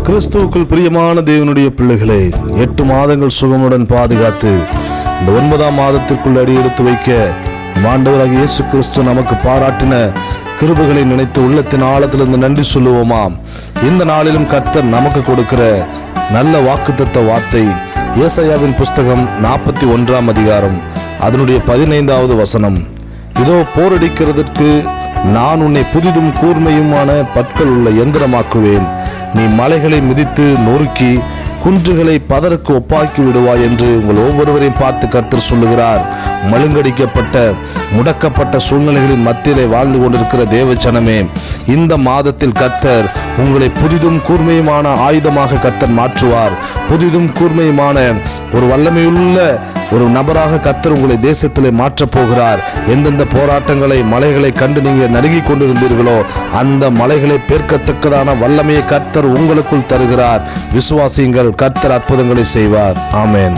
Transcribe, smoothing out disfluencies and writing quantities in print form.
கிறிஸ்துவுக்குள் பிரியமான தேவனுடைய பிள்ளைகளே, 8 மாதங்கள் சுகமுடன் பாதுகாத்து இந்த 9ஆம் மாதத்திற்குள் அடி எடுத்து வைக்க ஆண்டவராகிய இயேசு கிறிஸ்து நமக்கு பாராட்டின கிருபைகளை நினைத்து உள்ளத்தின் ஆழத்திலிருந்து நன்றி சொல்லுவோமாம். இந்த நாளிலும் கர்த்தர் நமக்கு கொடுக்கிற நல்ல வாக்குத்தத்த வார்த்தை ஏசாயாவின் புஸ்தகம் 41ஆம் அதிகாரம் அதனுடைய 15வது வசனம். இதோ போரடிக்கிறதற்கு நான் உன்னை புதிதும் கூர்மையுமான பற்கள் உள்ள எந்திரமாக்குவேன். நீ மலைகளை மிதித்து நொறுக்கி குன்றுகளை பதருக்கு ஒப்பாக்கி விடுவாய் என்று உங்கள் ஒவ்வொருவரையும் பார்த்து கர்த்தர் சொல்லுகிறார். மழுங்கடிக்கப்பட்ட முடக்கப்பட்ட சூழ்நிலைகளின் மத்தியிலே வாழ்ந்து கொண்டிருக்கிற தேவச்சனமே, இந்த மாதத்தில் கர்த்தர் உங்களை புதிதும் கூர்மையுமான ஆயுதமாக கர்த்தர் மாற்றுவார். புதிதும் கூர்மையுமான ஒரு வல்லமையுள்ள ஒரு நபராக கர்த்தர் உங்களை தேசத்திலே மாற்றப் போகிறார். எந்தெந்த போராட்டங்களை மலைகளை கண்டு நீங்கள் நடுங்கிக் கொண்டிருந்தீர்களோ அந்த மலைகளை பேர்க்கத்தக்கதான வல்லமையை கர்த்தர் உங்களுக்குள் தருகிறார். விசுவாசியுங்கள், கர்த்தர் அற்புதங்களை செய்வார். ஆமென்.